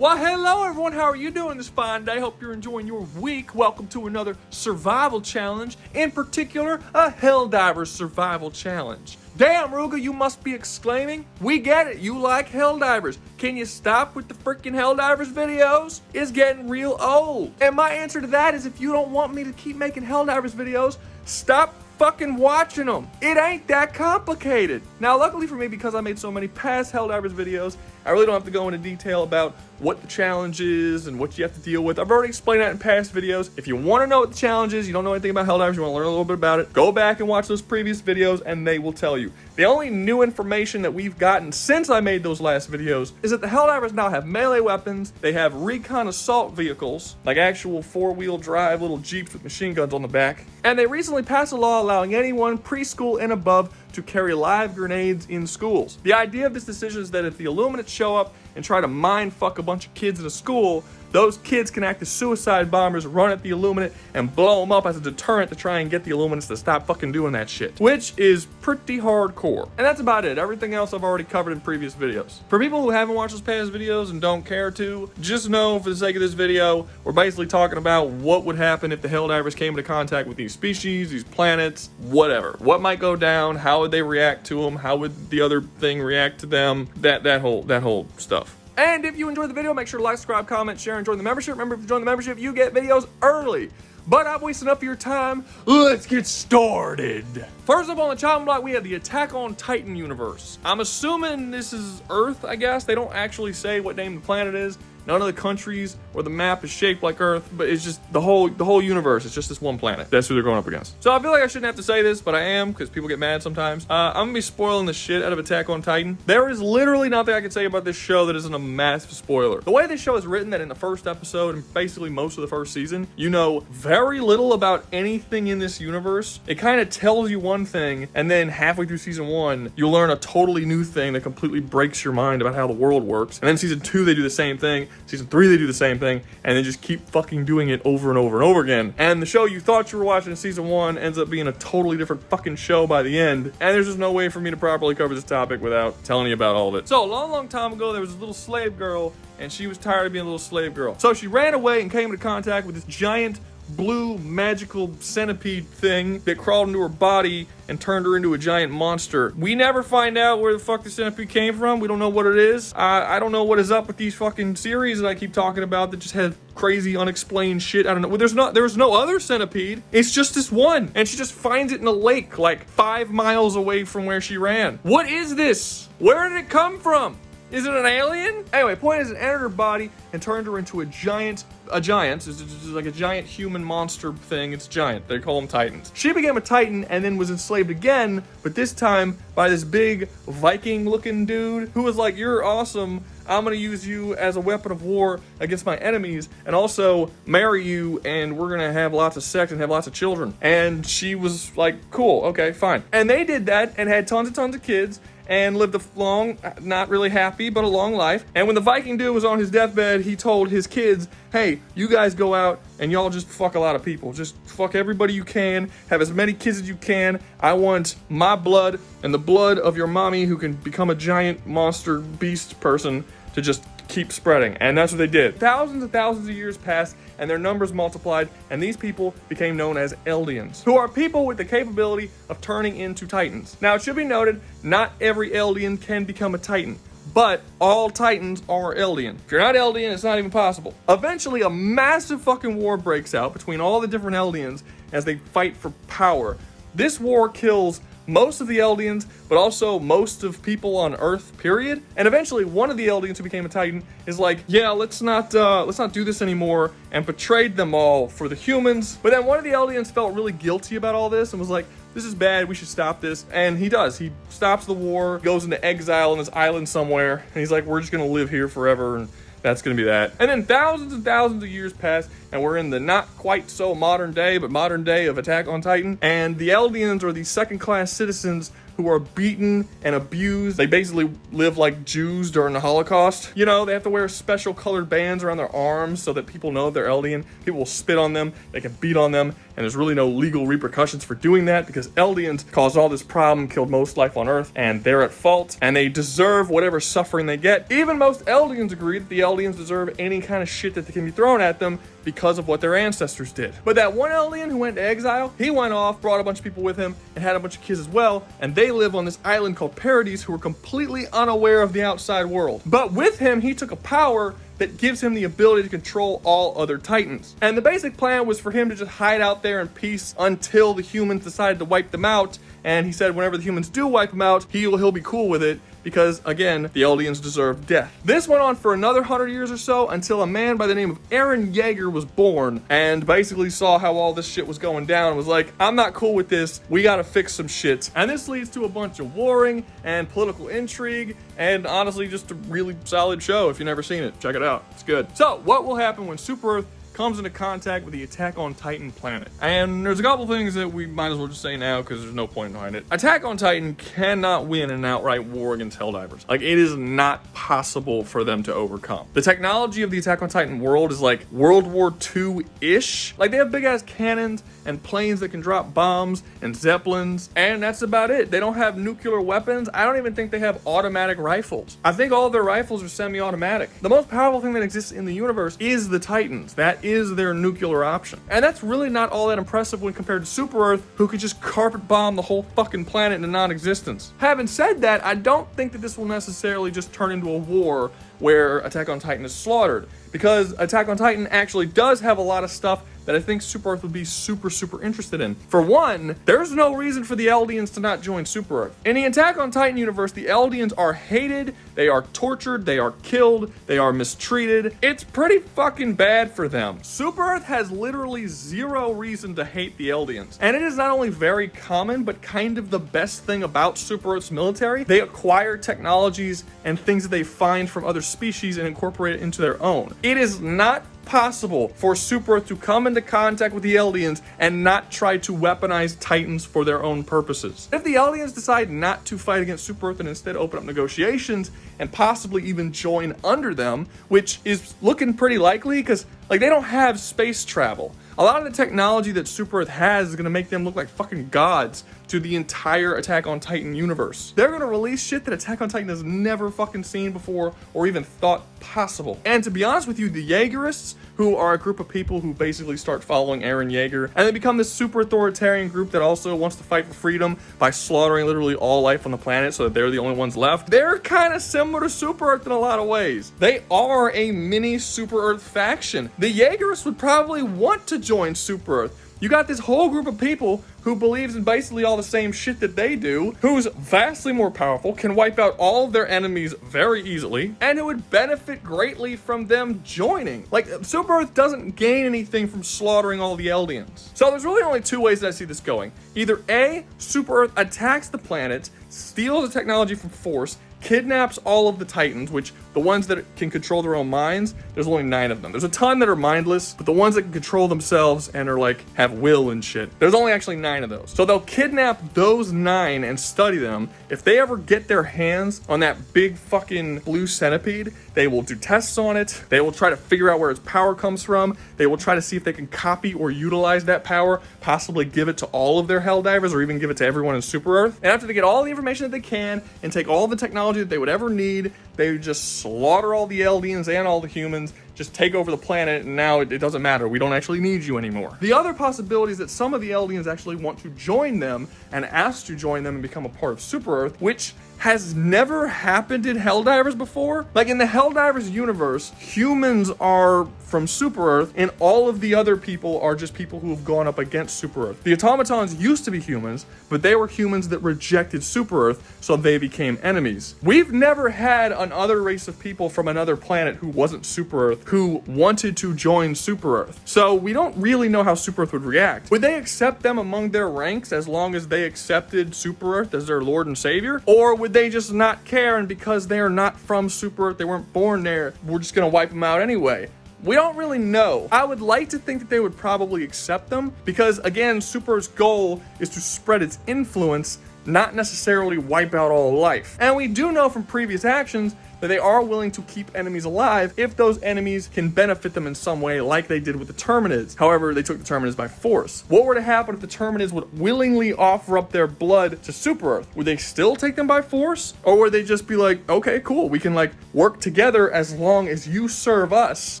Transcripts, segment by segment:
Well, hello everyone, how are you doing this fine day? Hope you're enjoying your week. Welcome to another survival challenge, in particular, a Helldivers survival challenge. Damn, Rouga, you must be exclaiming. We get it, you like Helldivers. Can you stop with the freaking Helldivers videos? It's getting real old. And my answer to that is if you don't want me to keep making Helldivers videos, stop fucking watching them. It ain't that complicated. Now, luckily for me, because I made so many past Helldivers videos, I really don't have to go into detail about what the challenge is and what you have to deal with. I've already explained that in past videos. If you want to know what the challenge is, you don't know anything about Helldivers, you want to learn a little bit about it, go back and watch those previous videos and they will tell you. The only new information that we've gotten since I made those last videos is that the Helldivers now have melee weapons, they have recon assault vehicles, like actual four-wheel drive little jeeps with machine guns on the back, and they recently passed a law allowing anyone preschool and above to carry live grenades in schools. The idea of this decision is that if the Illuminates show up and try to mind fuck a bunch of kids in a school, those kids can act as suicide bombers, run at the Illuminate, and blow them up as a deterrent to try and get the Illuminates to stop fucking doing that shit. Which is pretty hardcore. And that's about it. Everything else I've already covered in previous videos. For people who haven't watched those past videos and don't care to, just know for the sake of this video, we're basically talking about what would happen if the Helldivers came into contact with these species, these planets, whatever. What might go down, how would they react to them, how would the other thing react to them, that whole stuff. And if you enjoyed the video, make sure to like, subscribe, comment, share, and join the membership. Remember, if you join the membership, you get videos early. But I've wasted enough of your time. Let's get started. First up on the chopping block, we have the Attack on Titan universe. I'm assuming this is Earth, I guess. They don't actually say what name the planet is. None of the countries or the map is shaped like Earth, but it's just the whole universe. It's just this one planet. That's who they're going up against. So I feel like I shouldn't have to say this, but I am, because people get mad sometimes. I'm gonna be spoiling the shit out of Attack on Titan. There is literally nothing I can say about this show that isn't a massive spoiler. The way this show is written, that in the first episode and basically most of the first season, you know very little about anything in this universe. It kind of tells you one thing, and then halfway through season 1, you learn a totally new thing that completely breaks your mind about how the world works. And then season 2, they do the same thing. Season 3, they do the same thing, and they just keep fucking doing it over and over and over again. And the show you thought you were watching in season 1 ends up being a totally different fucking show by the end. And there's just no way for me to properly cover this topic without telling you about all of it. So, a long time ago, there was a little slave girl, and she was tired of being a little slave girl. So she ran away and came into contact with this giant blue magical centipede thing that crawled into her body and turned her into a giant monster. We never find out where the fuck the centipede came from. We don't know what it is. I don't know what is up with these fucking series that I keep talking about that just have crazy unexplained shit. I don't know. Well, there's no other centipede. It's just this one. And she just finds it in a lake like 5 miles away from where she ran. What is this? Where did it come from? Is it an alien? Anyway, point is, it entered her body and turned her into a giant. It's like a giant human monster thing. It's giant. They call them Titans. She became a Titan and then was enslaved again, but this time by this big Viking-looking dude who was like, "You're awesome. I'm gonna use you as a weapon of war against my enemies and also marry you, and we're gonna have lots of sex and have lots of children." And she was like, "Cool, okay, fine." And they did that and had tons of kids and lived a long, not really happy, but a long life. And when the Viking dude was on his deathbed, he told his kids, "Hey, you guys go out and y'all just fuck a lot of people. Just fuck everybody you can, have as many kids as you can. I want my blood and the blood of your mommy who can become a giant monster beast person to just keep spreading." And that's what they did. Thousands and thousands of years passed, and their numbers multiplied, and these people became known as Eldians, who are people with the capability of turning into Titans. Now, it should be noted, not every Eldian can become a Titan, but all Titans are Eldian. If you're not Eldian, it's not even possible. Eventually, a massive fucking war breaks out between all the different Eldians as they fight for power. This war kills most of the Eldians, but also most of people on Earth, period. And eventually, one of the Eldians who became a Titan is like, "Yeah, let's not do this anymore," and betrayed them all for the humans. But then one of the Eldians felt really guilty about all this and was like, "This is bad, we should stop this." And he does. He stops the war, goes into exile on this island somewhere, and he's like, "We're just gonna live here forever," and that's gonna be that. And then thousands and thousands of years pass, and we're in the not quite so modern day, but modern day of Attack on Titan. And the Eldians are these second-class citizens who are beaten and abused. They basically live like Jews during the Holocaust. You know, they have to wear special colored bands around their arms so that people know they're Eldian. People will spit on them, they can beat on them, and there's really no legal repercussions for doing that because Eldians caused all this problem, killed most life on Earth, and they're at fault, and they deserve whatever suffering they get. Even most Eldians agree that the Eldians deserve any kind of shit that can be thrown at them because of what their ancestors did. But that one Eldian who went to exile, he went off, brought a bunch of people with him, and had a bunch of kids as well, and they live on this island called Paradise who are completely unaware of the outside world. But with him, he took a power that gives him the ability to control all other Titans. And the basic plan was for him to just hide out there in peace until the humans decided to wipe them out. And he said whenever the humans do wipe him out, he'll be cool with it because, again, the Eldians deserve death. This went on for another 100 years or so until a man by the name of Eren Yeager was born and basically saw how all this shit was going down and was like, I'm not cool with this, we gotta fix some shit. And this leads to a bunch of warring and political intrigue and honestly just a really solid show. If you've never seen it, check it out, it's good. So what will happen when Super Earth comes into contact with the Attack on Titan planet? And there's a couple things that we might as well just say now because there's no point behind it. Attack on Titan cannot win an outright war against Helldivers. Like, it is not possible for them to overcome. The technology of the Attack on Titan world is like World War II-ish. Like, they have big ass cannons and planes that can drop bombs and zeppelins, and that's about it. They don't have nuclear weapons. I don't even think they have automatic rifles. I think all of their rifles are semi-automatic. The most powerful thing that exists in the universe is the Titans. That is their nuclear option. And that's really not all that impressive when compared to Super Earth, who could just carpet bomb the whole fucking planet into non-existence. Having said that, I don't think that this will necessarily just turn into a war where Attack on Titan is slaughtered, because Attack on Titan actually does have a lot of stuff that I think Super Earth would be super interested in. For one, there's no reason for the Eldians to not join Super Earth. In the Attack on Titan universe, the Eldians are hated, they are tortured, they are killed, they are mistreated. It's pretty fucking bad for them. Super Earth has literally zero reason to hate the Eldians. And it is not only very common, but kind of the best thing about Super Earth's military. They acquire technologies and things that they find from other species and incorporate it into their own. It is not possible for Super Earth to come into contact with the Eldians and not try to weaponize Titans for their own purposes. If the Eldians decide not to fight against Super Earth and instead open up negotiations and possibly even join under them, which is looking pretty likely because, like, they don't have space travel. A lot of the technology that Super Earth has is going to make them look like fucking gods to the entire Attack on Titan universe. They're going to release shit that Attack on Titan has never fucking seen before or even thought possible. And to be honest with you, the Jaegerists, who are a group of people who basically start following Eren Yeager, and they become this super authoritarian group that also wants to fight for freedom by slaughtering literally all life on the planet so that they're the only ones left. They're kind of similar to Super Earth in a lot of ways. They are a mini Super Earth faction. The Jaegerists would probably want to join Super Earth. You got this whole group of people who believes in basically all the same shit that they do, who's vastly more powerful, can wipe out all of their enemies very easily, and who would benefit greatly from them joining. Like, Super Earth doesn't gain anything from slaughtering all the Eldians. So there's really only two ways that I see this going. Either A, Super Earth attacks the planet, steals the technology from Force, kidnaps all of the Titans, which the ones that can control their own minds, there's only 9 of them. There's a ton that are mindless, but the ones that can control themselves and are like, have will and shit, there's only actually 9 of those. So they'll kidnap those 9 and study them. If they ever get their hands on that big fucking blue centipede, they will do tests on it. They will try to figure out where its power comes from. They will try to see if they can copy or utilize that power, possibly give it to all of their Helldivers or even give it to everyone in Super Earth. And after they get all the information that they can and take all the technology that they would ever need, they would just slaughter all the Eldians and all the humans, just take over the planet, and now it doesn't matter. We don't actually need you anymore. The other possibility is that some of the Eldians actually want to join them and ask to join them and become a part of Super Earth, which has never happened in Helldivers before. Like, in the Helldivers universe, humans are from Super Earth, and all of the other people are just people who have gone up against Super Earth. The automatons used to be humans, but they were humans that rejected Super Earth, so they became enemies. We've never had another race of people from another planet who wasn't Super Earth who wanted to join Super Earth. So we don't really know how Super Earth would react. Would they accept them among their ranks as long as they accepted Super Earth as their Lord and Savior? Or would they just not care, and because they are not from Super Earth, they weren't born there, we're just gonna wipe them out anyway? We don't really know. I would like to think that they would probably accept them because, again, Super Earth's goal is to spread its influence, not necessarily wipe out all life. And we do know from previous actions that they are willing to keep enemies alive if those enemies can benefit them in some way, like they did with the Terminids. However, they took the Terminids by force. What were to happen if the Terminids would willingly offer up their blood to Super Earth? Would they still take them by force? Or would they just be like, okay, cool, we can like work together as long as you serve us,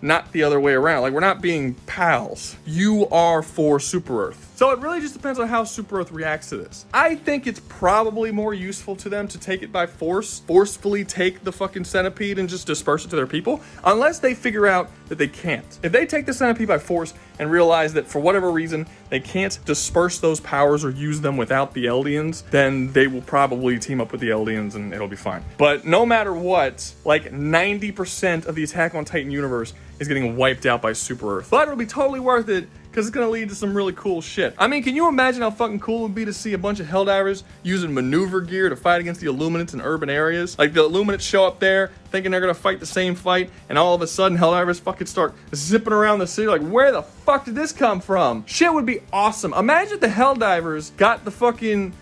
not the other way around. Like, we're not being pals. You are for Super Earth. So it really just depends on how Super Earth reacts to this. I think it's probably more useful to them to take it by force, forcefully take the fucking centipede and just disperse it to their people, unless they figure out that they can't. If they take the centipede by force and realize that for whatever reason they can't disperse those powers or use them without the Eldians, then they will probably team up with the Eldians and it'll be fine. But no matter what, like 90% of the Attack on Titan universe is getting wiped out by Super Earth. But it'll be totally worth it, because it's going to lead to some really cool shit. I mean, can you imagine how fucking cool it would be to see a bunch of Helldivers using maneuver gear to fight against the Illuminates in urban areas? Like, the Illuminates show up there thinking they're going to fight the same fight, and all of a sudden Helldivers fucking start zipping around the city like, where the fuck did this come from? Shit would be awesome. Imagine if the Helldivers got the fucking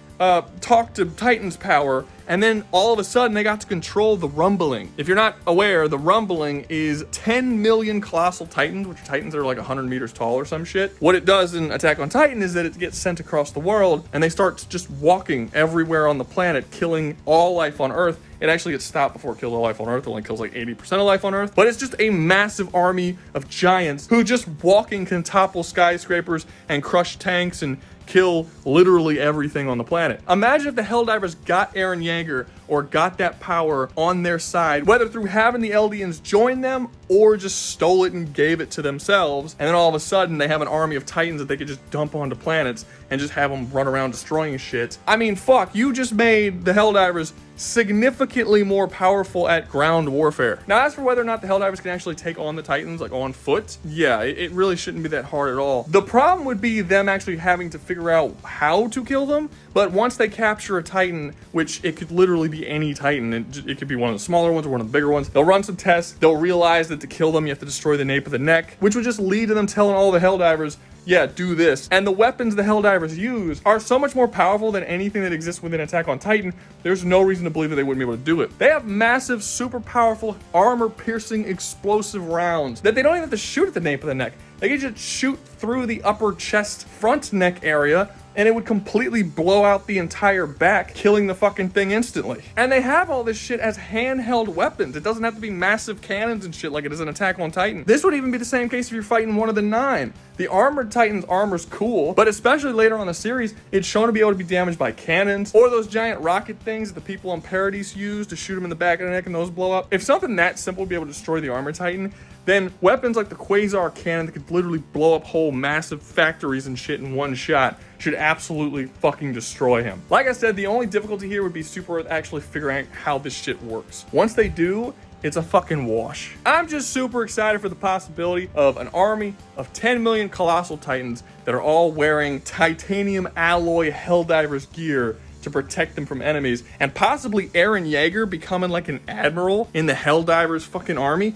talk to Titan's power, and then all of a sudden they got to control the rumbling. If you're not aware, the rumbling is 10 million colossal titans, which are titans that are like 100 meters tall or some shit. What it does in Attack on Titan is that it gets sent across the world, and they start just walking everywhere on the planet, killing all life on Earth. It actually gets stopped before it kills all life on Earth. It only kills like 80% of life on Earth. But it's just a massive army of giants who just walking can topple skyscrapers and crush tanks and kill literally everything on the planet. Imagine if the Helldivers got Eren Yeager or got that power on their side, whether through having the Eldians join them or just stole it and gave it to themselves, and then all of a sudden they have an army of Titans that they could just dump onto planets and just have them run around destroying shit. I mean, fuck, you just made the Helldivers significantly more powerful at ground warfare. Now, as for whether or not the Helldivers can actually take on the Titans, like on foot, yeah, it really shouldn't be that hard at all. The problem would be them actually having to figure out how to kill them, but once they capture a Titan, which it could literally be any Titan, it could be one of the smaller ones or one of the bigger ones, they'll run some tests, they'll realize that to kill them you have to destroy the nape of the neck, which would just lead to them telling all the Helldivers, yeah, do this. And the weapons the Helldivers use are so much more powerful than anything that exists within Attack on Titan, there's no reason to believe that they wouldn't be able to do it. They have massive, super powerful, armor-piercing, explosive rounds that they don't even have to shoot at the nape of the neck. They can just shoot through the upper chest front neck area, and it would completely blow out the entire back, killing the fucking thing instantly. And they have all this shit as handheld weapons. It doesn't have to be massive cannons and shit like it is in Attack on Titan. This would even be the same case if you're fighting one of the 9. The Armored Titan's armor's cool, but especially later on in the series, it's shown to be able to be damaged by cannons, or those giant rocket things that the people on Paradise use to shoot them in the back of the neck and those blow up. If something that simple would be able to destroy the Armored Titan, then weapons like the Quasar Cannon that could literally blow up whole massive factories and shit in one shot should absolutely fucking destroy him. Like I said, the only difficulty here would be Super Earth actually figuring out how this shit works. Once they do, it's a fucking wash. I'm just super excited for the possibility of an army of 10 million colossal titans that are all wearing titanium alloy Helldivers gear to protect them from enemies, and possibly Eren Yeager becoming like an admiral in the Helldivers fucking army.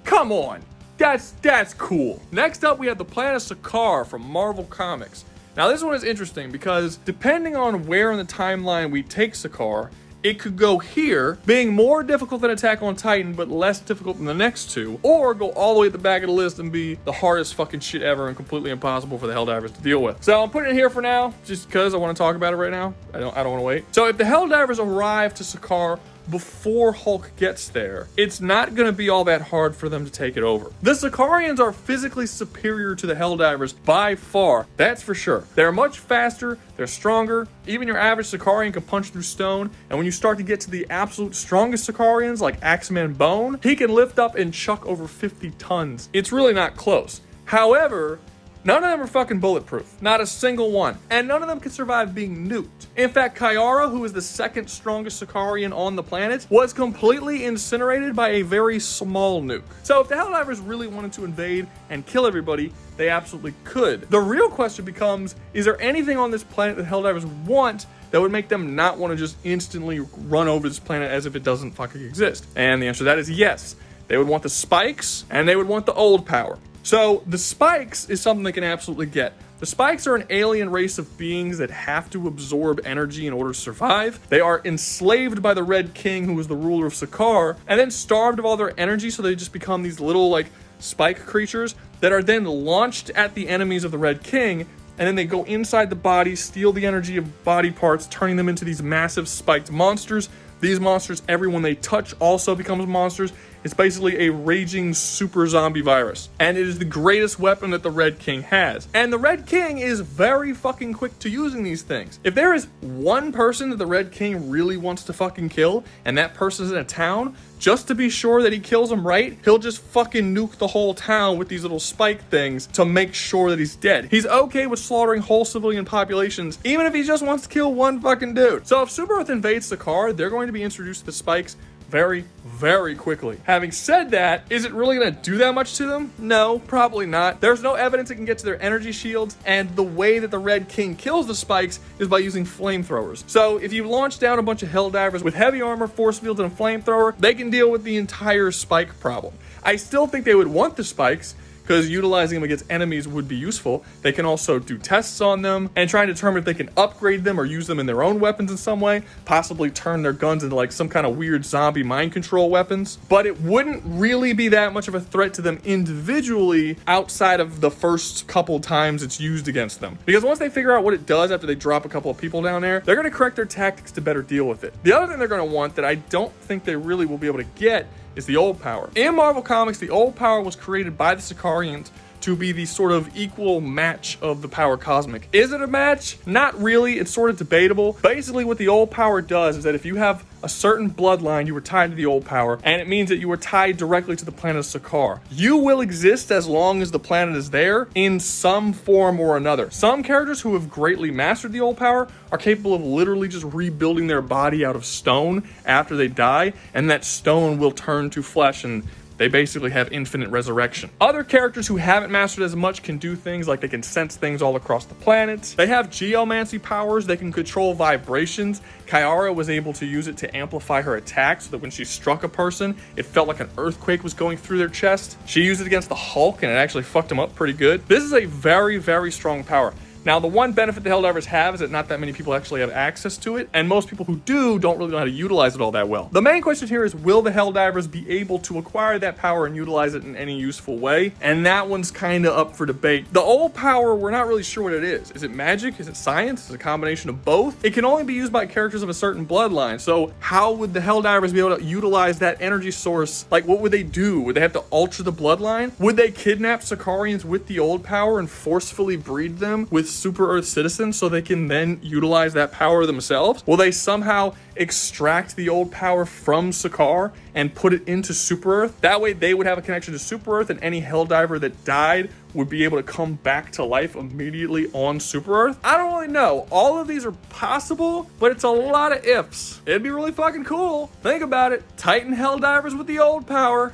Come on, that's cool. Next up, we have the planet Skaar from Marvel Comics. Now this one is interesting because depending on where in the timeline we take Skaar, it could go here, being more difficult than Attack on Titan, but less difficult than the next two, or go all the way at the back of the list and be the hardest fucking shit ever and completely impossible for the Helldivers to deal with. So I'm putting it here for now, just because I want to talk about it right now. I don't want to wait. So if the Helldivers arrive to Skaar before Hulk gets there, it's not going to be all that hard for them to take it over. The Skaarians are physically superior to the Helldivers by far, that's for sure. They're much faster, they're stronger, even your average Skaarian can punch through stone, and when you start to get to the absolute strongest Skaarians like Axeman Bone, he can lift up and chuck over 50 tons. It's really not close. However, none of them are fucking bulletproof. Not a single one. And none of them can survive being nuked. In fact, Kyara, who is the second strongest Skaarian on the planet, was completely incinerated by a very small nuke. So if the Helldivers really wanted to invade and kill everybody, they absolutely could. The real question becomes, is there anything on this planet that Helldivers want that would make them not want to just instantly run over this planet as if it doesn't fucking exist? And the answer to that is yes. They would want the spikes, and they would want the old power. So the spikes is something they can absolutely get. The spikes are an alien race of beings that have to absorb energy in order to survive. They are enslaved by the Red King, who was the ruler of Skaar, and then starved of all their energy, so they just become these little, like, spike creatures that are then launched at the enemies of the Red King, and then they go inside the body, steal the energy of body parts, turning them into these massive spiked monsters. These monsters, everyone they touch also becomes monsters. It's basically a raging super zombie virus. And it is the greatest weapon that the Red King has. And the Red King is very fucking quick to using these things. If there is one person that the Red King really wants to fucking kill, and that person's in a town, just to be sure that he kills him right, he'll just fucking nuke the whole town with these little spike things to make sure that he's dead. He's okay with slaughtering whole civilian populations, even if he just wants to kill one fucking dude. So if Super Earth invades Skaar, they're going to be introduced to the spikes very, very quickly. Having said that, is it really gonna do that much to them? No, probably not. There's no evidence it can get to their energy shields, and the way that the Red King kills the spikes is by using flamethrowers. So if you launch down a bunch of Helldivers with heavy armor, force fields, and a flamethrower, they can deal with the entire spike problem. I still think they would want the spikes, because utilizing them against enemies would be useful. They can also do tests on them and try and determine if they can upgrade them or use them in their own weapons in some way, possibly turn their guns into like some kind of weird zombie mind control weapons. But it wouldn't really be that much of a threat to them individually outside of the first couple times it's used against them. Because once they figure out what it does after they drop a couple of people down there, they're gonna correct their tactics to better deal with it. The other thing they're gonna want that I don't think they really will be able to get is the old power. In Marvel Comics, the old power was created by the Skaarians to be the sort of equal match of the power cosmic. Is it a match? Not really. It's sort of debatable. Basically, what the old power does is that if you have a certain bloodline, you were tied to the old power, and it means that you were tied directly to the planet of Skaar. You will exist as long as the planet is there in some form or another. Some characters who have greatly mastered the old power are capable of literally just rebuilding their body out of stone after they die, and that stone will turn to flesh, and they basically have infinite resurrection. Other characters who haven't mastered as much can do things like they can sense things all across the planet. They have geomancy powers. They can control vibrations. Kiara was able to use it to amplify her attack so that when she struck a person, it felt like an earthquake was going through their chest. She used it against the Hulk and it actually fucked him up pretty good. This is a very, very strong power. Now, the one benefit the Helldivers have is that not that many people actually have access to it, and most people who do don't really know how to utilize it all that well. The main question here is, will the Helldivers be able to acquire that power and utilize it in any useful way? And that one's kind of up for debate. The old power, we're not really sure what it is. Is it magic? Is it science? Is it a combination of both? It can only be used by characters of a certain bloodline, so how would the Helldivers be able to utilize that energy source? Like, what would they do? Would they have to alter the bloodline? Would they kidnap Skaarians with the old power and forcefully breed them with Super Earth citizens so they can then utilize that power themselves? Will they somehow extract the old power from Skaar and put it into Super Earth? That way they would have a connection to Super Earth, and any Helldiver that died would be able to come back to life immediately on Super Earth. I don't really know. All of these are possible, but it's a lot of ifs. It'd be really fucking cool. Think about it. Titan Helldivers with the old power.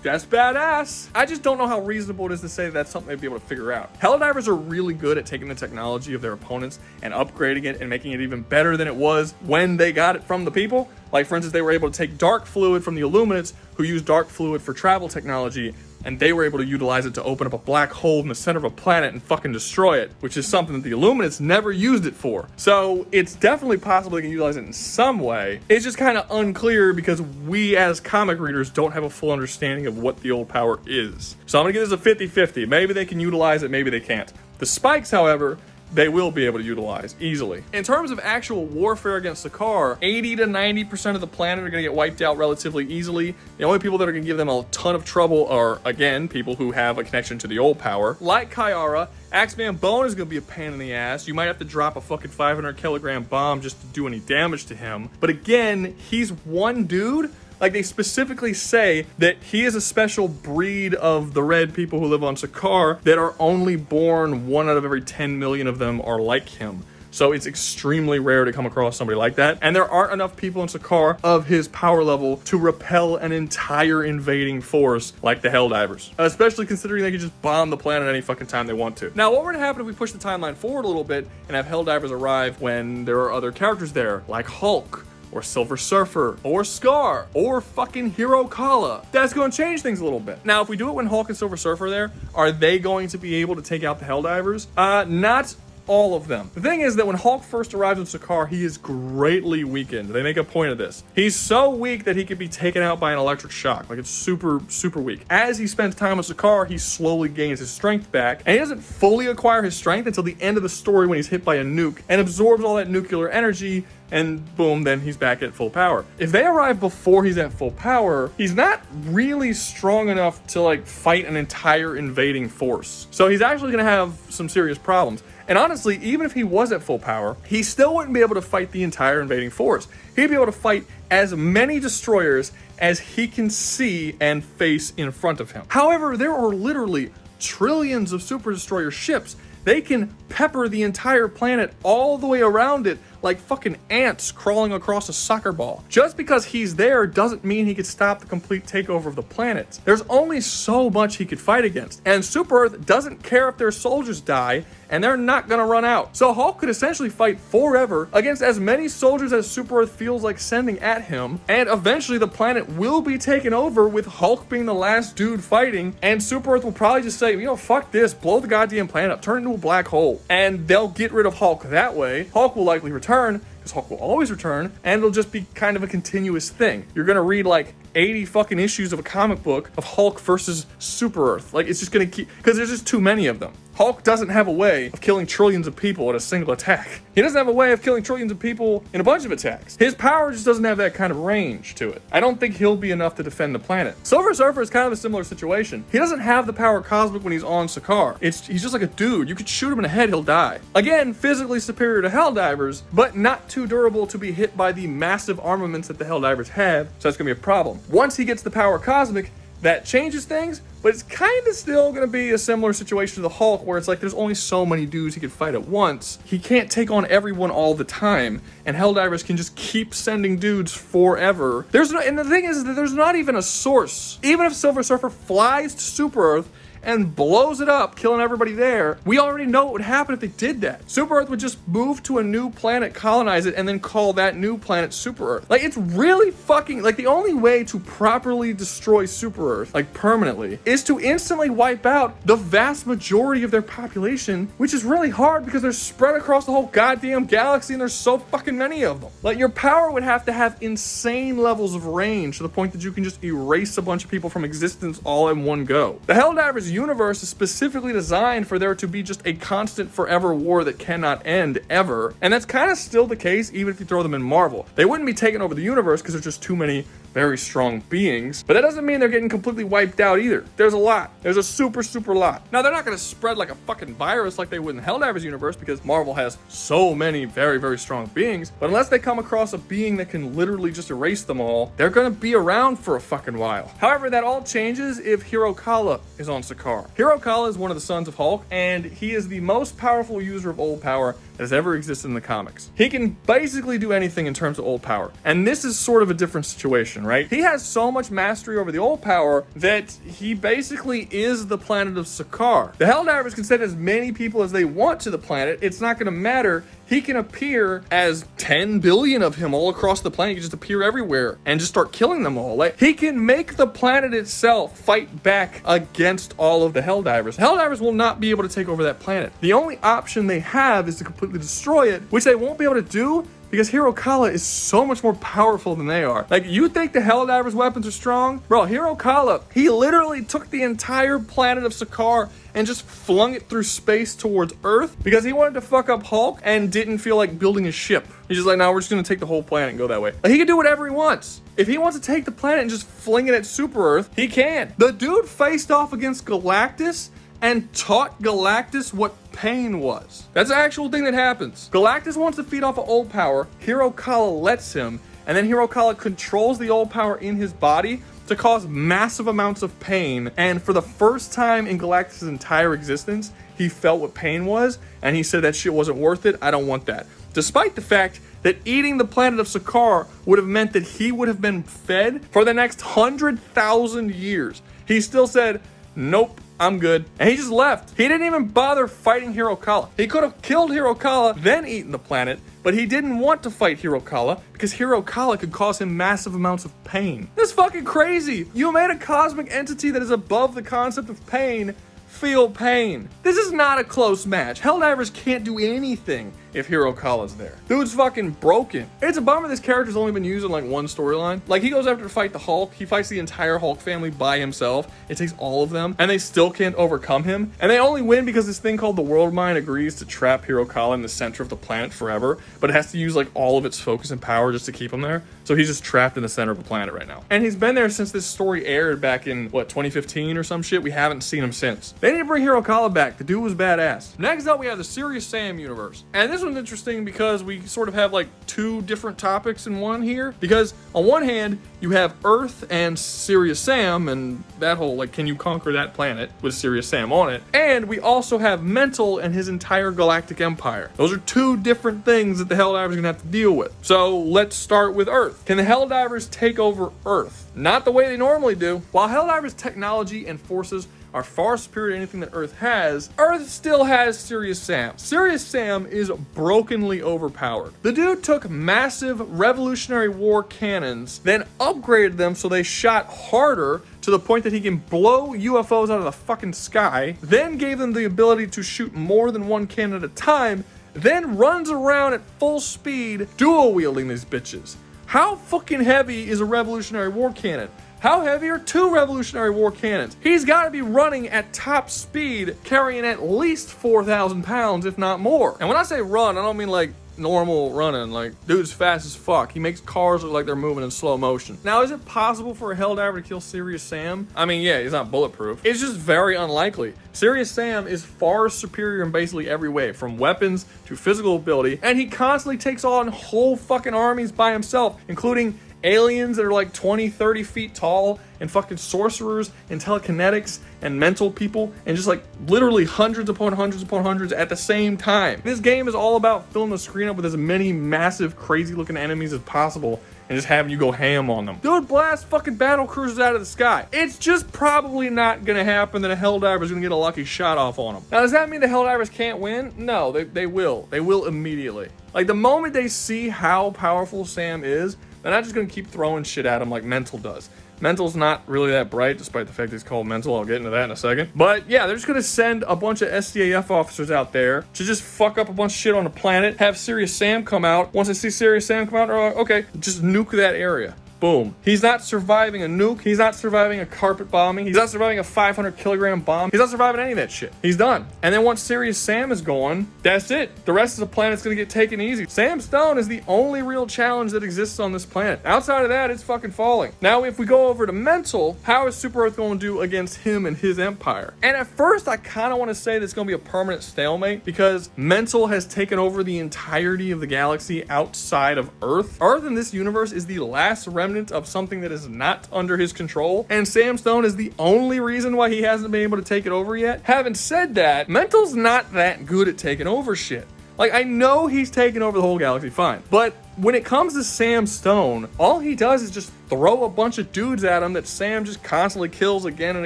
That's badass. I just don't know how reasonable it is to say that that's something they'd be able to figure out. Helldivers are really good at taking the technology of their opponents and upgrading it and making it even better than it was when they got it from the people. Like, for instance, they were able to take dark fluid from the Illuminates, who used dark fluid for travel technology, and they were able to utilize it to open up a black hole in the center of a planet and fucking destroy it, which is something that the Illuminates never used it for. So it's definitely possible they can utilize it in some way. It's just kind of unclear because we as comic readers don't have a full understanding of what the old power is. So I'm gonna give this a 50-50. Maybe they can utilize it, maybe they can't. The spikes, however, they will be able to utilize easily. In terms of actual warfare against Skaar, 80 to 90% of the planet are going to get wiped out relatively easily. The only people that are going to give them a ton of trouble are, again, people who have a connection to the old power. Like Kiara, Axeman Bone is going to be a pain in the ass. You might have to drop a fucking 500 kilogram bomb just to do any damage to him. But again, he's one dude. Like, they specifically say that he is a special breed of the red people who live on Skaar that are only born, 1 out of every 10 million of them are like him. So it's extremely rare to come across somebody like that. And there aren't enough people in Skaar of his power level to repel an entire invading force like the Helldivers. Especially considering they can just bomb the planet any fucking time they want to. Now, what would happen if we push the timeline forward a little bit and have Helldivers arrive when there are other characters there, like Hulk, or Silver Surfer, or Skaar, or fucking Hero Kala. That's going to change things a little bit. Now, if we do it when Hulk and Silver Surfer are there, are they going to be able to take out the Helldivers? Not all of them. The thing is that when Hulk first arrives in Skaar, he is greatly weakened. They make a point of this. He's so weak that he could be taken out by an electric shock. Like, it's super, super weak. As he spends time on Skaar, he slowly gains his strength back, and he doesn't fully acquire his strength until the end of the story when he's hit by a nuke and absorbs all that nuclear energy, and boom, then he's back at full power. If they arrive before he's at full power, he's not really strong enough to like fight an entire invading force. So he's actually gonna have some serious problems. And honestly, even if he was at full power, he still wouldn't be able to fight the entire invading force. He'd be able to fight as many destroyers as he can see and face in front of him. However, there are literally trillions of super destroyer ships. They can pepper the entire planet all the way around it like fucking ants crawling across a soccer ball. Just because he's there doesn't mean he could stop the complete takeover of the planet. There's only so much he could fight against, and Super Earth doesn't care if their soldiers die, and they're not gonna run out. So Hulk could essentially fight forever against as many soldiers as Super Earth feels like sending at him, and eventually the planet will be taken over with Hulk being the last dude fighting, and Super Earth will probably just say, you know, fuck this, blow the goddamn planet up, turn it into a black hole, and they'll get rid of Hulk that way. Hulk will likely return, because Hulk will always return, and it'll just be kind of a continuous thing. You're gonna read like 80 fucking issues of a comic book of Hulk versus Super Earth. Like, it's just gonna keep, because there's just too many of them. Hulk doesn't have a way of killing trillions of people in a single attack. He doesn't have a way of killing trillions of people in a bunch of attacks. His power just doesn't have that kind of range to it. I don't think he'll be enough to defend the planet. Silver Surfer is kind of a similar situation. He doesn't have the power cosmic when he's on Skaar. He's just like a dude. You could shoot him in the head, he'll die. Again, physically superior to Helldivers, but not too durable to be hit by the massive armaments that the Helldivers have, so that's gonna be a problem. Once he gets the power cosmic, that changes things, but it's kind of still going to be a similar situation to the Hulk, where it's like there's only so many dudes he could fight at once. He can't take on everyone all the time, and Helldivers can just keep sending dudes forever. And the thing is that there's not even a source. Even if Silver Surfer flies to Super Earth and blows it up, killing everybody there, we already know what would happen if they did that. Super Earth would just move to a new planet, colonize it, and then call that new planet Super Earth. Like, it's really fucking, like, the only way to properly destroy Super Earth, like, permanently, is to instantly wipe out the vast majority of their population, which is really hard because they're spread across the whole goddamn galaxy and there's so fucking many of them. Like, your power would have to have insane levels of range to the point that you can just erase a bunch of people from existence all in one go. The Helldivers universe is specifically designed for there to be just a constant forever war that cannot end ever, and that's kind of still the case even if you throw them in Marvel. They wouldn't be taking over the universe because there's just too many very strong beings, but that doesn't mean they're getting completely wiped out either. There's a lot. There's a super, super lot. Now, they're not going to spread like a fucking virus like they would in Helldivers universe because Marvel has so many very, very strong beings, but unless they come across a being that can literally just erase them all, they're going to be around for a fucking while. However, that all changes if Hero Kala is on Skaar. Hero Kala is one of the sons of Hulk, and he is the most powerful user of old power that has ever existed in the comics. He can basically do anything in terms of old power, and this is sort of a different situation, right? He has so much mastery over the old power that he basically is the planet of Skaar. The Helldivers can send as many people as they want to the planet. It's not going to matter. He can appear as 10 billion of him all across the planet. He can just appear everywhere and just start killing them all. Like, he can make the planet itself fight back against all of the Helldivers. Helldivers will not be able to take over that planet. The only option they have is to completely destroy it, which they won't be able to do because Hero Kala is so much more powerful than they are. Like, you think the Helldivers' weapons are strong? Bro, Hero Kala, he literally took the entire planet of Skaar and just flung it through space towards Earth because he wanted to fuck up Hulk and didn't feel like building a ship. He's just like, no, we're just gonna take the whole planet and go that way. Like, he can do whatever he wants. If he wants to take the planet and just fling it at Super Earth, he can. The dude faced off against Galactus and taught Galactus what pain was. That's an actual thing that happens. Galactus wants to feed off of old power. Hero Kala lets him, and then Hero Kala controls the old power in his body to cause massive amounts of pain. And for the first time in Galactus' entire existence, he felt what pain was, and he said that shit wasn't worth it. I don't want that. Despite the fact that eating the planet of Skaar would have meant that he would have been fed for the next 100,000 years. He still said, nope, I'm good. And he just left. He didn't even bother fighting Hirokala. He could have killed Hirokala, then eaten the planet, but he didn't want to fight Hirokala because Hirokala could cause him massive amounts of pain. That's fucking crazy. You made a cosmic entity that is above the concept of pain feel pain. This is not a close match. Helldivers can't do anything if Hirokala's there. Dude's fucking broken. It's a bummer this character's only been used in like one storyline. Like he goes after to fight the Hulk. He fights the entire Hulk family by himself. It takes all of them and they still can't overcome him. And they only win because this thing called the World Mind agrees to trap Hirokala in the center of the planet forever. But it has to use like all of its focus and power just to keep him there. So he's just trapped in the center of the planet right now. And he's been there since this story aired back in, what, 2015 or some shit? We haven't seen him since. They need to bring Hirokala back. The dude was badass. Next up, we have the Serious Sam universe. And this one's interesting because we sort of have like two different topics in one here. Because on one hand, you have Earth and Serious Sam and that whole, like, can you conquer that planet with Serious Sam on it? And we also have Mental and his entire galactic empire. Those are two different things that the Helldivers are gonna have to deal with. So let's start with Earth. Can the Helldivers take over Earth? Not the way they normally do. While Helldivers' technology and forces are far superior to anything that Earth has, Earth still has Serious Sam. Serious Sam is brokenly overpowered. The dude took massive Revolutionary War cannons, then upgraded them so they shot harder to the point that he can blow UFOs out of the fucking sky, then gave them the ability to shoot more than one cannon at a time, then runs around at full speed, dual wielding these bitches. How fucking heavy is a Revolutionary War cannon? How heavy are two Revolutionary War cannons? He's got to be running at top speed, carrying at least 4,000 pounds, if not more. And when I say run, I don't mean like normal running. Like, dude's fast as fuck. He makes cars look like they're moving in slow motion. Now, is it possible for a Helldiver to kill Serious Sam? I mean, yeah, he's not bulletproof. It's just very unlikely. Serious Sam is far superior in basically every way, from weapons to physical ability, and he constantly takes on whole fucking armies by himself, including aliens that are like 20, 30 feet tall, and fucking sorcerers and telekinetics and mental people, and just like literally hundreds upon hundreds at the same time. This game is all about filling the screen up with as many massive, crazy looking enemies as possible and just having you go ham on them. Dude blast fucking battle cruisers out of the sky. It's just probably not gonna happen that a Helldiver is gonna get a lucky shot off on them. Now, does that mean the Helldivers can't win? No, they will. They will immediately. Like, the moment they see how powerful Sam is, they're not just gonna keep throwing shit at him like Mental does. Mental's not really that bright, despite the fact he's called Mental. I'll get into that in a second. But yeah, they're just gonna send a bunch of SDAF officers out there to just fuck up a bunch of shit on the planet, have Serious Sam come out. Once they see Serious Sam come out, they're like, okay, just nuke that area. Boom. He's not surviving a nuke. He's not surviving a carpet bombing. He's not surviving a 500 kilogram bomb. He's not surviving any of that shit. He's done. And then once Serious Sam is gone, that's it. The rest of the planet's gonna get taken easy. Sam Stone is the only real challenge that exists on this planet. Outside of that, it's fucking falling. Now, if we go over to Mental, how is Super Earth going to do against him and his empire? And at first, I kind of want to say that it's going to be a permanent stalemate because Mental has taken over the entirety of the galaxy outside of Earth. Earth in this universe is the last remnant of something that is not under his control, and Sam Stone is the only reason why he hasn't been able to take it over yet. Having said that, Mental's not that good at taking over shit. Like, I know he's taken over the whole galaxy, fine, but when it comes to Sam Stone, all he does is just throw a bunch of dudes at him that Sam just constantly kills again and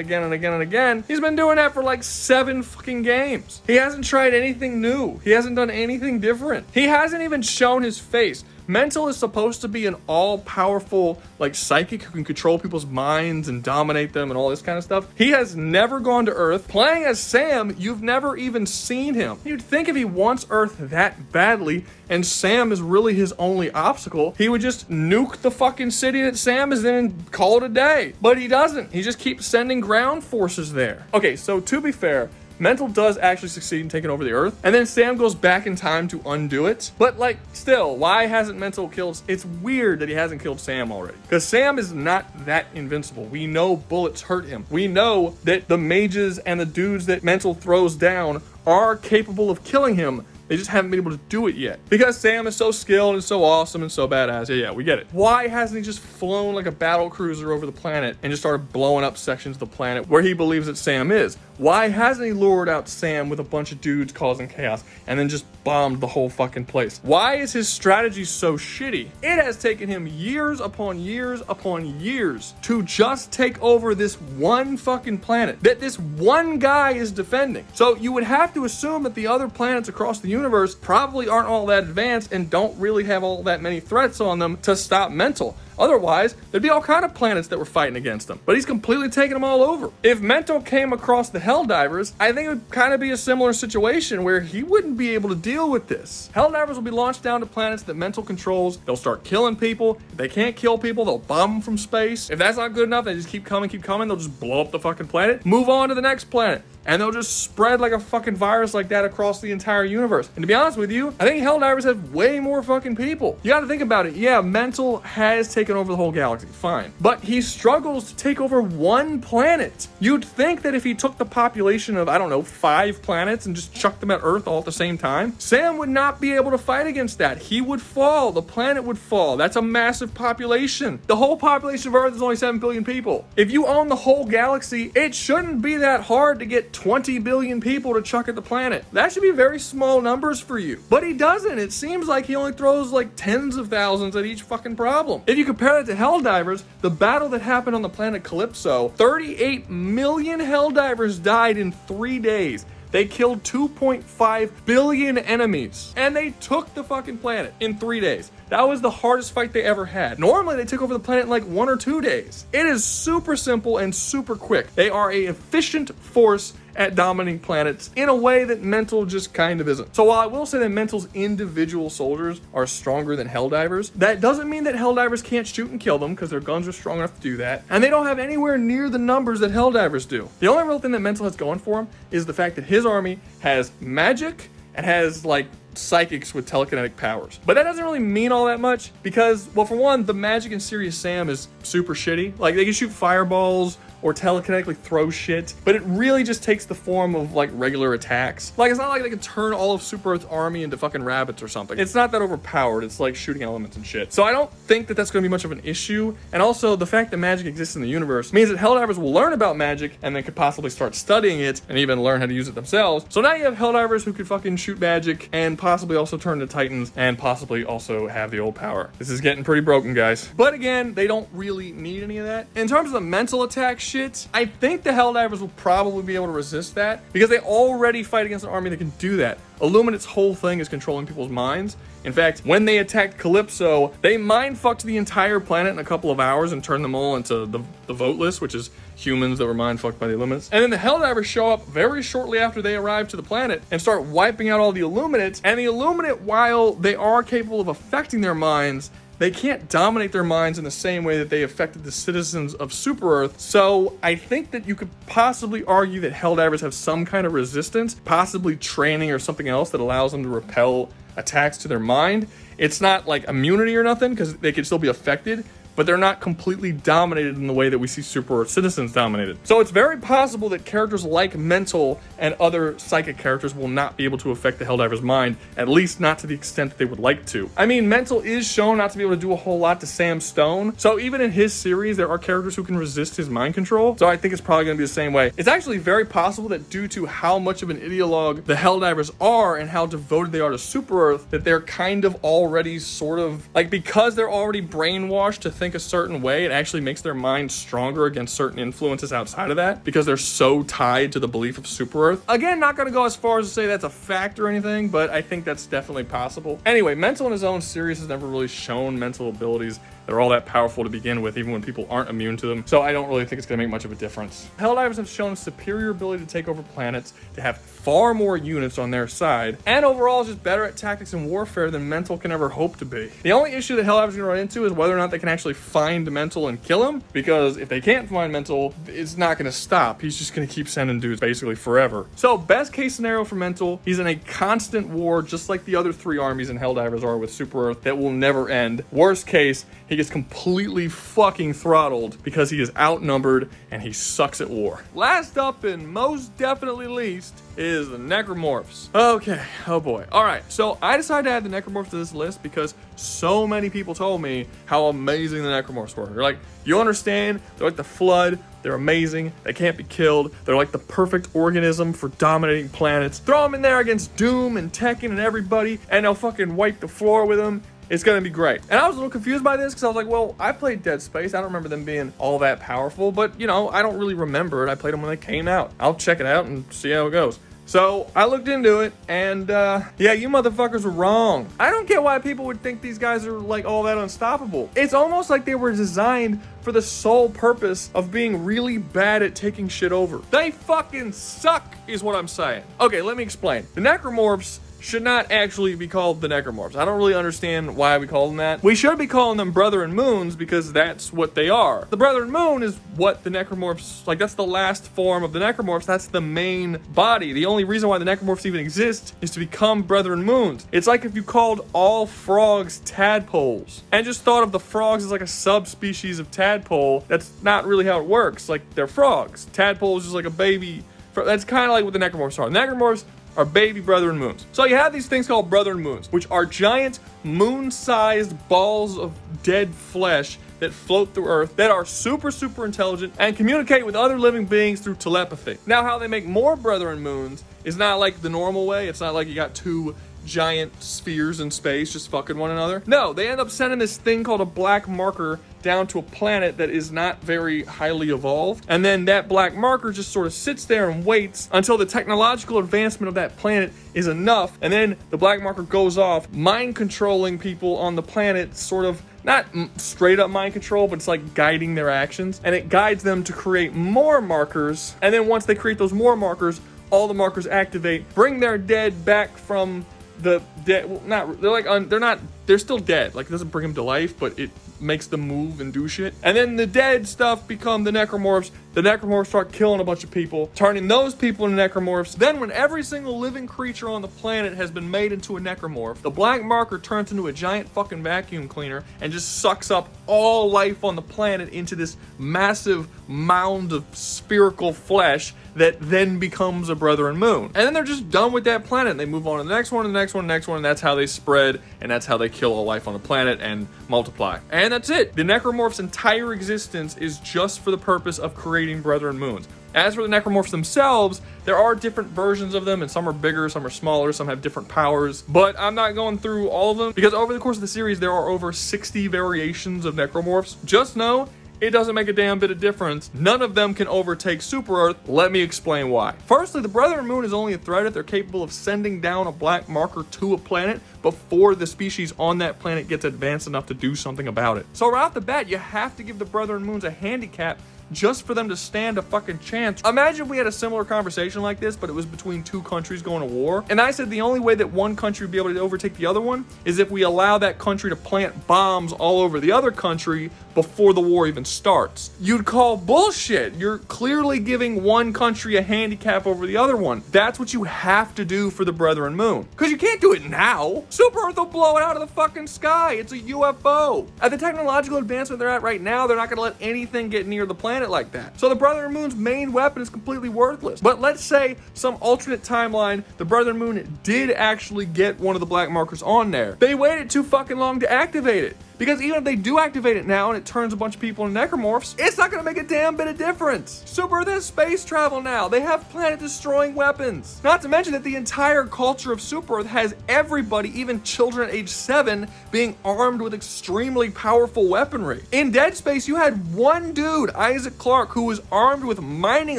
again and again and again. He's been doing that for like 7 fucking games. He hasn't tried anything new. He hasn't done anything different. He hasn't even shown his face. Mental is supposed to be an all-powerful, like, psychic who can control people's minds and dominate them and all this kind of stuff. He has never gone to Earth. Playing as Sam, you've never even seen him. You'd think if he wants Earth that badly, and Sam is really his only obstacle, he would just nuke the fucking city that Sam is in and call it a day. But he doesn't. He just keeps sending ground forces there. Okay, so to be fair, Mental does actually succeed in taking over the Earth, and then Sam goes back in time to undo it. But, like, still, why hasn't Mental killed... It's weird that he hasn't killed Sam already, because Sam is not that invincible. We know bullets hurt him. We know that the mages and the dudes that Mental throws down are capable of killing him, They just haven't been able to do it yet. Because Sam is so skilled and so awesome and so badass. Yeah, we get it. Why hasn't he just flown like a battle cruiser over the planet and just started blowing up sections of the planet where he believes that Sam is? Why hasn't he lured out Sam with a bunch of dudes causing chaos and then just bombed the whole fucking place? Why is his strategy so shitty? It has taken him years upon years upon years to just take over this one fucking planet that this one guy is defending. So you would have to assume that the other planets across the universe probably aren't all that advanced and don't really have all that many threats on them to stop Mental. Otherwise, there'd be all kind of planets that were fighting against him. But he's completely taking them all over. If Mental came across the Helldivers, I think it would kind of be a similar situation where he wouldn't be able to deal with this. Helldivers will be launched down to planets that Mental controls. They'll start killing people. If they can't kill people, they'll bomb them from space. If that's not good enough, they just keep coming. They'll just blow up the fucking planet. Move on to the next planet. And they'll just spread like a fucking virus like that across the entire universe. And to be honest with you, I think Helldivers have way more fucking people. You gotta think about it. Yeah, Mental has taken over the whole galaxy, fine. But he struggles to take over one planet. You'd think that if he took the population of, I don't know, 5 planets and just chucked them at Earth all at the same time, Sam would not be able to fight against that. He would fall. The planet would fall. That's a massive population. The whole population of Earth is only 7 billion people. If you own the whole galaxy, it shouldn't be that hard to get 20 billion people to chuck at the planet. That should be very small numbers for you. But he doesn't. It seems like he only throws like tens of thousands at each fucking problem. If you compare it to Helldivers, the battle that happened on the planet Calypso, 38 million Helldivers died in 3 days. They killed 2.5 billion enemies. And they took the fucking planet in 3 days. That was the hardest fight they ever had. Normally, they took over the planet in like 1 or 2 days. It is super simple and super quick. They are an efficient force at dominating planets in a way that Mental just kind of isn't. So while I will say that Mental's individual soldiers are stronger than Helldivers, that doesn't mean that Helldivers can't shoot and kill them, because their guns are strong enough to do that. And they don't have anywhere near the numbers that Helldivers do. The only real thing that Mental has going for him is the fact that his army has magic and has like psychics with telekinetic powers. But that doesn't really mean all that much because, well, for one, the magic in Serious Sam is super shitty. Like, they can shoot fireballs or telekinetically throw shit, but it really just takes the form of like regular attacks. Like, it's not like they can turn all of Super Earth's army into fucking rabbits or something. It's not that overpowered. It's like shooting elements and shit. So I don't think that that's going to be much of an issue. And also, the fact that magic exists in the universe means that Helldivers will learn about magic and then could possibly start studying it and even learn how to use it themselves. So now you have Helldivers who could fucking shoot magic and possibly also turn into Titans and possibly also have the old power. This is getting pretty broken, guys. But again, they don't really need any of that. In terms of the mental attack shit, I think the Helldivers will probably be able to resist that because they already fight against an army that can do that. Illuminate's whole thing is controlling people's minds. In fact, when they attacked Calypso, they mind-fucked the entire planet in a couple of hours and turned them all into the voteless, which is humans that were mind-fucked by the Illuminates. And then the Helldivers show up very shortly after they arrive to the planet and start wiping out all the Illuminates. And the Illuminate, while they are capable of affecting their minds, they can't dominate their minds in the same way that they affected the citizens of Super Earth. So I think that you could possibly argue that Helldivers have some kind of resistance, possibly training or something else that allows them to repel attacks to their mind. It's not like immunity or nothing, because they could still be affected, but they're not completely dominated in the way that we see Super Earth citizens dominated. So it's very possible that characters like Mental and other psychic characters will not be able to affect the Helldiver's mind, at least not to the extent that they would like to. I mean, Mental is shown not to be able to do a whole lot to Sam Stone, so even in his series, there are characters who can resist his mind control, so I think it's probably going to be the same way. It's actually very possible that due to how much of an ideologue the Helldivers are and how devoted they are to Super Earth, that they're kind of already sort of, like, because they're already brainwashed to think a certain way, it actually makes their mind stronger against certain influences outside of that because they're so tied to the belief of Super Earth. Again, not going to go as far as to say that's a fact or anything, but I think that's definitely possible. Anyway, Mental in his own series has never really shown mental abilities that are all that powerful to begin with, even when people aren't immune to them. So I don't really think it's going to make much of a difference. Helldivers have shown superior ability to take over planets, to have far more units on their side, and overall is just better at tactics and warfare than Mental can ever hope to be. The only issue that Helldivers are going to run into is whether or not they can actually actually find Mental and kill him, because if they can't find Mental, it's not going to stop. He's just going to keep sending dudes basically forever. So best case scenario for Mental, he's in a constant war just like the other 3 armies in Helldivers are with Super Earth that will never end. Worst case, he gets completely fucking throttled because he is outnumbered and he sucks at war. Last up and most definitely least is the Necromorphs. Okay, oh boy. All right, so I decided to add the Necromorphs to this list because so many people told me how amazing the Necromorphs were. They're like, you understand? They're like the Flood. They're amazing. They can't be killed. They're like the perfect organism for dominating planets. Throw them in there against Doom and Tekken and everybody, and they'll fucking wipe the floor with them. It's gonna be great. And I was a little confused by this because I was like, well, I played Dead Space. I don't remember them being all that powerful, but you know, I don't really remember it. I played them when they came out. I'll check it out and see how it goes. So I looked into it, and yeah, you motherfuckers were wrong. I don't get why people would think these guys are like all that unstoppable. It's almost like they were designed for the sole purpose of being really bad at taking shit over. They fucking suck, is what I'm saying. Okay, let me explain. The Necromorphs should not actually be called the Necromorphs. I don't really understand why we call them that. We should be calling them Brethren Moons because that's what they are. The Brethren Moon is what the Necromorphs, like that's the last form of the Necromorphs. That's the main body. The only reason why the Necromorphs even exist is to become Brethren Moons. It's like if you called all frogs tadpoles and just thought of the frogs as like a subspecies of tadpole. That's not really how it works. Like they're frogs. Tadpole is just like a baby. That's kind of like what the Necromorphs are. The Necromorphs are baby Brethren Moons. So you have these things called Brethren Moons, which are giant moon-sized balls of dead flesh that float through Earth that are super, super intelligent and communicate with other living beings through telepathy. Now, how they make more Brethren Moons is not like the normal way. It's not like you got 2 giant spheres in space just fucking one another. No, they end up sending this thing called a black marker down to a planet that is not very highly evolved. And then that black marker just sort of sits there and waits until the technological advancement of that planet is enough. And then the black marker goes off, mind controlling people on the planet, sort of not straight up mind control, but it's like guiding their actions. And it guides them to create more markers. And then once they create those more markers, all the markers activate, bring their dead back from the dead. Well, not they're like they're still dead. Like it doesn't bring them to life, but it makes them move and do shit. And then the dead stuff become the Necromorphs. The Necromorphs start killing a bunch of people, turning those people into Necromorphs. Then when every single living creature on the planet has been made into a Necromorph, the black marker turns into a giant fucking vacuum cleaner and just sucks up all life on the planet into this massive mound of spherical flesh that then becomes a Brethren Moon. And then they're just done with that planet and they move on to the next one, and the next one, and the next one, and that's how they spread, and that's how they kill all life on the planet and multiply. And that's it. The Necromorph's entire existence is just for the purpose of creating Brethren Moons. As for the Necromorphs themselves, there are different versions of them, and some are bigger, some are smaller, some have different powers, but I'm not going through all of them because over the course of the series, there are over 60 variations of Necromorphs. Just know it doesn't make a damn bit of difference. None of them can overtake Super Earth. Let me explain why. Firstly, the Brethren Moon is only a threat if they're capable of sending down a black marker to a planet before the species on that planet gets advanced enough to do something about it. So right off the bat, you have to give the Brethren Moons a handicap just for them to stand a fucking chance. Imagine we had a similar conversation like this, but it was between 2 countries going to war. And I said the only way that one country would be able to overtake the other one is if we allow that country to plant bombs all over the other country before the war even starts. You'd call bullshit. You're clearly giving one country a handicap over the other one. That's what you have to do for the Brethren Moon. Because you can't do it now. Super Earth will blow it out of the fucking sky. It's a UFO. At the technological advancement they're at right now, they're not going to let anything get near the planet like that. So the Brethren Moon's main weapon is completely worthless. But let's say some alternate timeline, the Brethren Moon did actually get one of the black markers on there. They waited too fucking long to activate it. Because even if they do activate it now and it turns a bunch of people into Necromorphs, it's not going to make a damn bit of difference. Super Earth has space travel now. They have planet-destroying weapons. Not to mention that the entire culture of Super Earth has everybody, even children at age 7, being armed with extremely powerful weaponry. In Dead Space, you had one dude, Isaac Clarke, who was armed with mining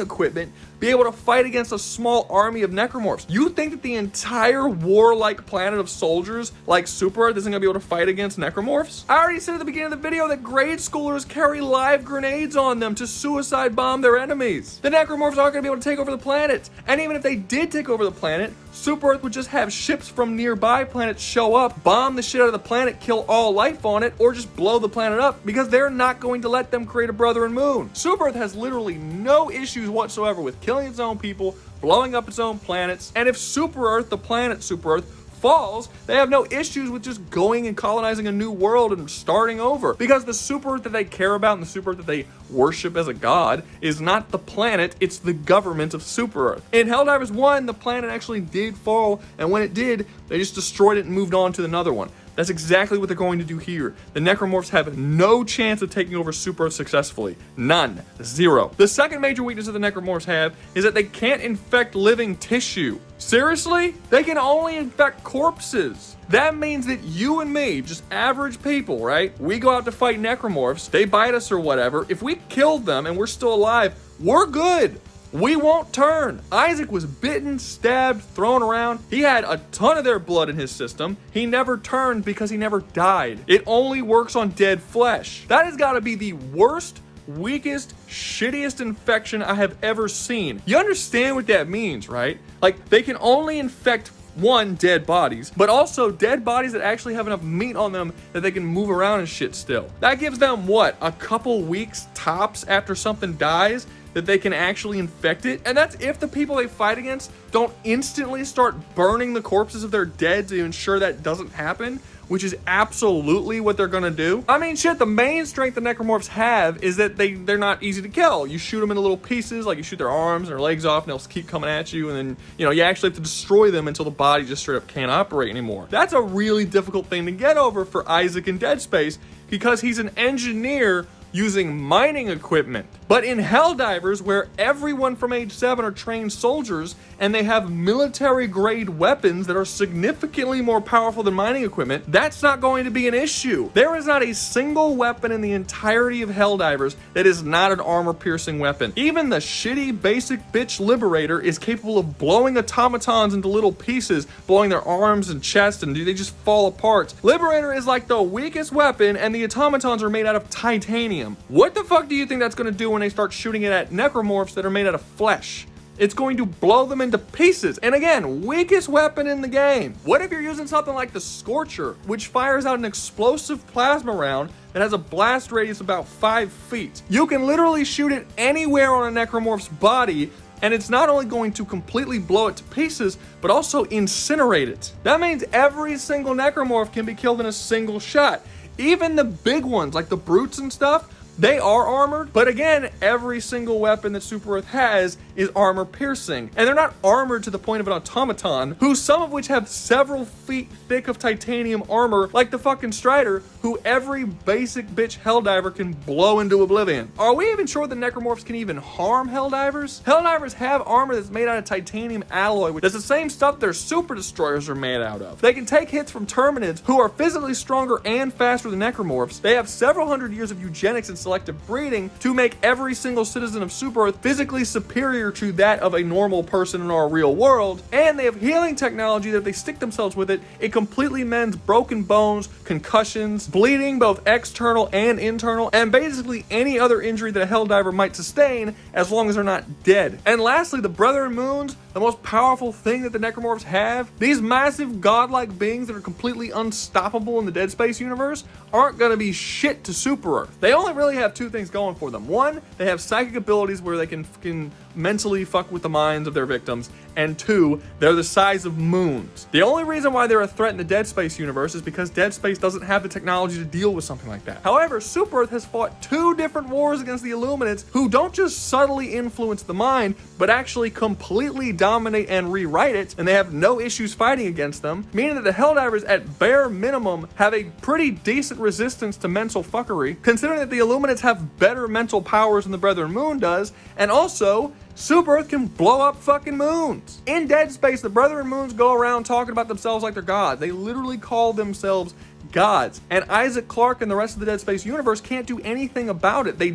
equipment, be able to fight against a small army of necromorphs. You think that the entire warlike planet of soldiers like Super Earth isn't gonna be able to fight against necromorphs? I already said at the beginning of the video that grade schoolers carry live grenades on them to suicide bomb their enemies. The necromorphs aren't gonna be able to take over the planet. And even if they did take over the planet, Super Earth would just have ships from nearby planets show up, bomb the shit out of the planet, kill all life on it, or just blow the planet up because they're not going to let them create a brother and moon. Super Earth has literally no issues whatsoever with killing its own people, blowing up its own planets, and if Super Earth, the planet Super Earth, falls, they have no issues with just going and colonizing a new world and starting over. Because the Super Earth that they care about and the Super Earth that they worship as a god is not the planet, it's the government of Super Earth. In Helldivers 1, the planet actually did fall, and when it did, they just destroyed it and moved on to another one. That's exactly what they're going to do here. The necromorphs have no chance of taking over Super Earth successfully. None. Zero. The second major weakness that the necromorphs have is that they can't infect living tissue. Seriously? They can only infect corpses. That means that you and me, just average people, right? We go out to fight necromorphs, they bite us or whatever. If we killed them and we're still alive, we're good. We won't turn. Isaac was bitten, stabbed, thrown around. He had a ton of their blood in his system. He never turned because he never died. It only works on dead flesh. That has got to be the worst, weakest, shittiest infection I have ever seen. You understand what that means, right? Like, they can only infect one, dead bodies, but also dead bodies that actually have enough meat on them that they can move around and shit still. That gives them, what, a couple weeks tops after something dies that they can actually infect it? And that's if the people they fight against don't instantly start burning the corpses of their dead to ensure that doesn't happen, which is absolutely what they're gonna do. I mean, shit, the main strength the necromorphs have is that they're not easy to kill. You shoot them into little pieces, like you shoot their arms and their legs off and they'll keep coming at you, and then, you know, you actually have to destroy them until the body just straight up can't operate anymore. That's a really difficult thing to get over for Isaac in Dead Space because he's an engineer using mining equipment. But in Helldivers, where everyone from age 7 are trained soldiers and they have military grade weapons that are significantly more powerful than mining equipment, that's not going to be an issue. There is not a single weapon in the entirety of Helldivers that is not an armor piercing weapon. Even the shitty basic bitch Liberator is capable of blowing automatons into little pieces, blowing their arms and chest, and they just fall apart. Liberator is like the weakest weapon, and the automatons are made out of titanium. What the fuck do you think that's gonna do when they start shooting it at necromorphs that are made out of flesh? It's going to blow them into pieces. And again, weakest weapon in the game. What if you're using something like the Scorcher, which fires out an explosive plasma round that has a blast radius about 5 feet? You can literally shoot it anywhere on a necromorph's body, and it's not only going to completely blow it to pieces, but also incinerate it. That means every single necromorph can be killed in a single shot. Even the big ones, like the brutes and stuff, they are armored, but again, every single weapon that Super Earth has is armor piercing. And they're not armored to the point of an automaton, who some of which have several feet thick of titanium armor, like the fucking Strider, who every basic bitch Helldiver can blow into oblivion. Are we even sure the necromorphs can even harm Helldivers? Helldivers have armor that's made out of titanium alloy, which is the same stuff their super destroyers are made out of. They can take hits from Terminids, who are physically stronger and faster than necromorphs. They have several hundred years of eugenics and selective breeding to make every single citizen of Super Earth physically superior to that of a normal person in our real world, and they have healing technology that if they stick themselves with it, it completely mends broken bones, concussions, bleeding, both external and internal, and basically any other injury that a Helldiver might sustain as long as they're not dead. And lastly, the Brethren Moons, the most powerful thing that the necromorphs have, these massive godlike beings that are completely unstoppable in the Dead Space universe, aren't gonna be shit to Super Earth. They only really have two things going for them. One, they have psychic abilities where they can mentally fuck with the minds of their victims, and two, they're the size of moons. The only reason why they're a threat in the Dead Space universe is because Dead Space doesn't have the technology to deal with something like that. However, Super Earth has fought 2 different wars against the Illuminates, who don't just subtly influence the mind, but actually completely dominate and rewrite it, and they have no issues fighting against them, meaning that the Helldivers at bare minimum have a pretty decent resistance to mental fuckery, considering that the Illuminates have better mental powers than the Brethren Moon does, and also, Super Earth can blow up fucking moons. In Dead Space, the Brethren Moons go around talking about themselves like they're gods. They literally call themselves gods. And Isaac Clarke and the rest of the Dead Space universe can't do anything about it. They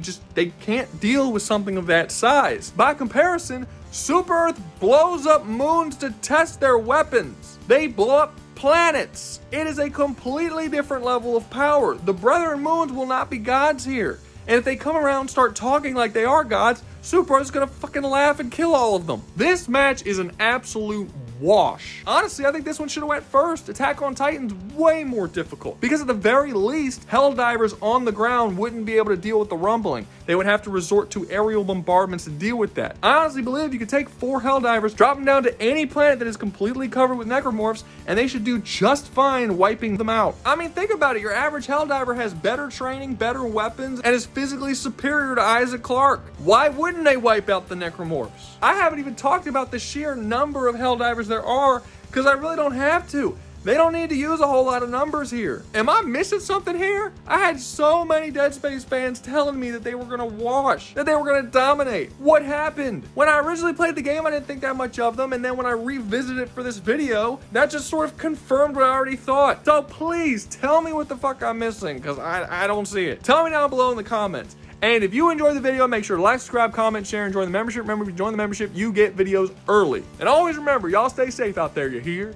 can't deal with something of that size. By comparison, Super Earth blows up moons to test their weapons. They blow up planets. It is a completely different level of power. The Brethren Moons will not be gods here. And if they come around and start talking like they are gods, Super Earth's gonna fucking laugh and kill all of them. This match is an absolute wash. Honestly, I think this one should have went first. Attack on Titan's way more difficult because at the very least, Helldivers on the ground wouldn't be able to deal with the rumbling. They would have to resort to aerial bombardments to deal with that. I honestly believe you could take 4 Helldivers, drop them down to any planet that is completely covered with necromorphs, and they should do just fine wiping them out. I mean, think about it. Your average Helldiver has better training, better weapons, and is physically superior to Isaac Clarke. Why wouldn't they wipe out the necromorphs? I haven't even talked about the sheer number of Helldivers there are, because I really don't have to. They don't need to use a whole lot of numbers here. Am I missing something here? I had so many Dead Space fans telling me that they were gonna wash, that they were gonna dominate. What happened? When I originally played the game, I didn't think that much of them, and then when I revisited it for this video, that just sort of confirmed what I already thought. So please, tell me what the fuck I'm missing, because I don't see it. Tell me down below in the comments. And if you enjoyed the video, make sure to like, subscribe, comment, share, and join the membership. Remember, if you join the membership, you get videos early. And always remember, y'all stay safe out there, you hear?